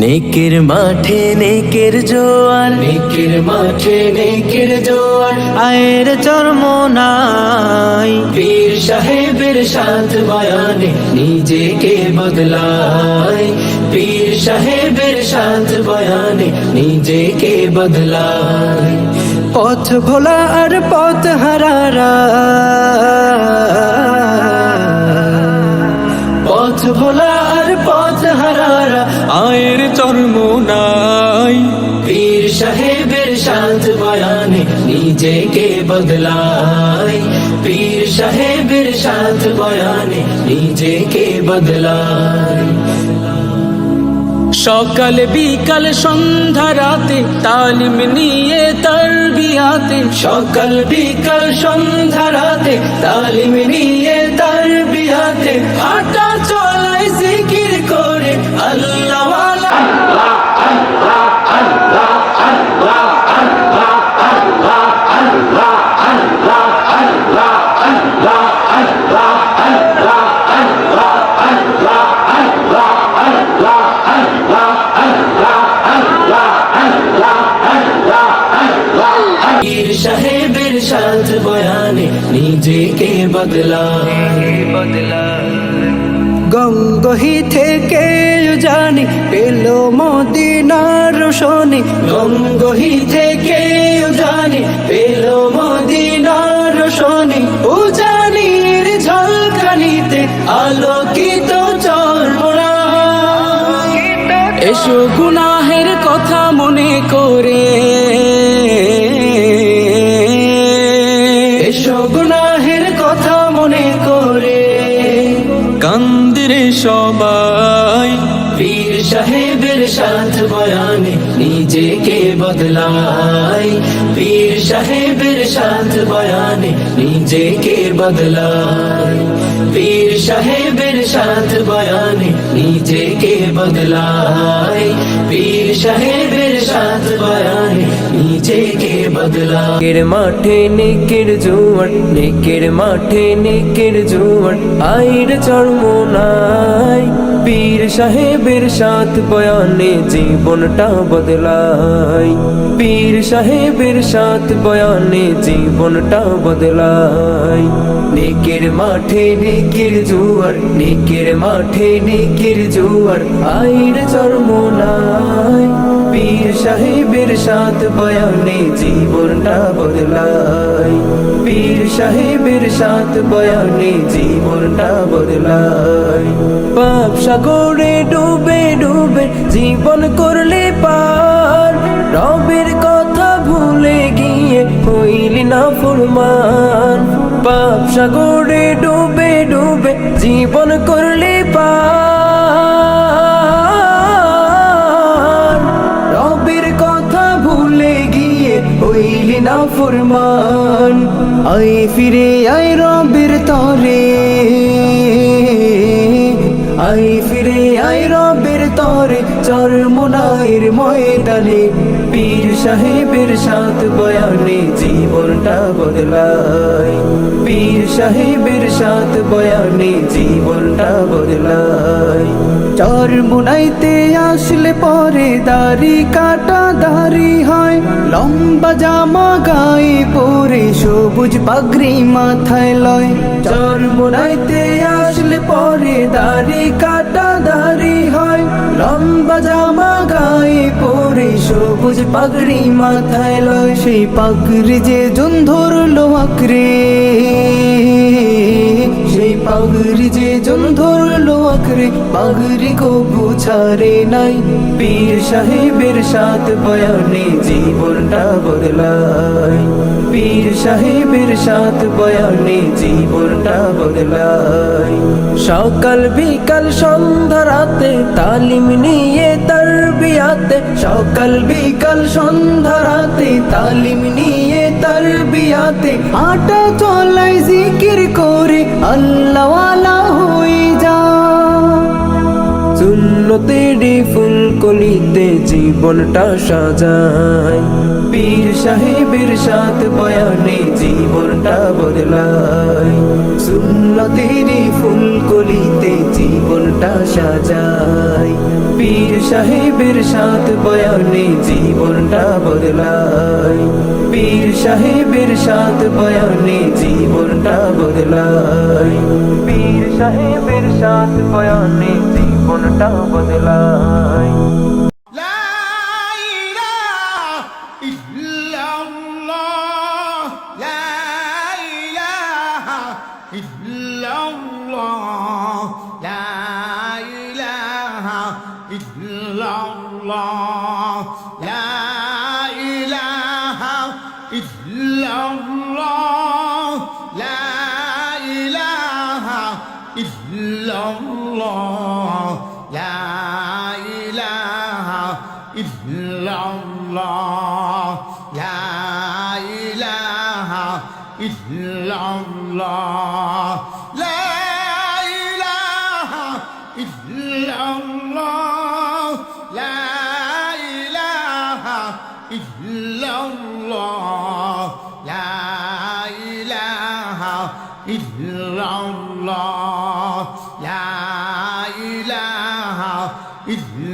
নেকের মাঠে নেকের জোয়ার, নেকের মাঠে নেকের জোয়ার, আয়ের চরমোনাই পীর সাহেবের সাথ বয়ানে নিজেকে বদলায়। পীর সাহেবের সাথ বয়ানে নিজেকে বদলায়। পথ ভোলা আর পথ হারারা, পথ ভোলা আর পথ হারারা আয়ের চরমোনাই পীর সাহেবের সাথ বয়ানে নিজেকে বদলায়। পীর সাহেবের সাথ বয়ানে নিজেকে বদলায়। সকাল বিকাল সন্ধ্যা রাতে তালিম নিয়ে তারবিয়াতে, সকাল বিকাল সন্ধ্যা রাতে তালিম নিয়ে তারবিয়াতে, হাঁটা চলায় জিকির করে আল্লাহ ওয়ালা। পীর সাহেবের সাথ বয়ানে নিজেকে বদলায়। গঙ্গোহি থেকে জানি পেল মদিনার রোশনি, গঙ্গোহি থেকে জানি পেল মদিনার রোশনি, উজানির ঝলকানিতে আলোকিত চরমোনাই। এসো গুনাহের কথা মনে করে, এসো গুনাহের কথা মনে করে কান্দিরে সবাই। পীর সাহেবের সাথ বয়ানে নিজেকে বদলায়। পীর সাহেবের সাথ বয়ানে নিজেকে বদলায়। পীর সাহেবের সাথ বয়ানে নিজেকে বদলায়। পীর সাহেবের সাথ বয়ানে নিজেকে বদলায়। নেকের মাঠে নেকের জোয়ার, নেকের মাঠে নেকের জোয়ার, আয়ের চরমোনাই পীর সাহেবের সাথ বয়ানে জীবনটা বদলায়। পীর সাহেবের সাথ বয়ানে জীবনটা বদলায়। নেকের মাঠে নেকের জোয়ার, নেকের মাঠে নেকের জোয়ার, আয়ের চরমোনাই পীর সাহেবের সাথ বয়ানে জীবনটা বদলায়। পীর সাহেবের সাথ বয়ানে জীবনটা বদলায়। পাপ সাগরে ডুবে ডুবে জীবন করলে পার, রবের কথা ভুলে গিয়ে হইলি না ফরমান। পাপ সাগরে ডুবে ডুবে জীবন করলে পার, রবের কথা ভুলে গিয়ে হইলি না ফরমান। আয় ফিরে আয় রবের তরে, আয় ফিরে আয় রবের তরে চরমোনাইয়ের ময়দানে। পীর সাহেবের সাথ বয়ানে জীবনটা বদলায়। পীর সাহেবের সাথ বয়ানে জীবনটা বদলায়। চরমোনাইতে আসলে পরে দাড়ি কাটা দাড়ি হয়, লম্বা জামা গায়ে পরে সবুজ পাগড়ি মাথায় লয়। চরমোনাইতে আসলে পরে দাড়ি কাটা দাড়ি হয়, লম্বা জামা গায়ে পরে সবুজ পাগড়ি মাথায় লয়। সেই পাগড়ি যে জন ধরলো আঁকড়ে, সেই পাগড়ি যে জন ধরলো আঁকড়ে, পাগড়ি কবু ছাড়ে নাই। পীর সাহেবের সাথ বয়ানে জীবনটা বদলায়। পীর সাহেবের সাথ বয়ানে জীবনটা বদলায়। সকাল বিকাল সন্ধ্যা রাতে তালিম নিয়ে তারবিয়াতে, সকাল বিকাল সন্ধ্যা রাতে তালিম নিয়ে তারবিয়াতে, হাঁটা চলায় জিকির করে আল্লাহ ওয়ালা হয়ে যা। সুন্নতেরই ফুলকলিতে জীবনটা সাজাই পীর সাহেবের সাথ বয়ানে জীবনটা বদলাই সুন্নতেরই ফুলকলিতে জীবনটা সাজাই পীর সাহেবের সাথ বয়ানে জীবনটা বদলাই পীর সাহেবের সাথ বয়ানে জীবনটা বদলাই পীর সাহেবের সাথ বয়ানে জীবনটা বদলাই illallah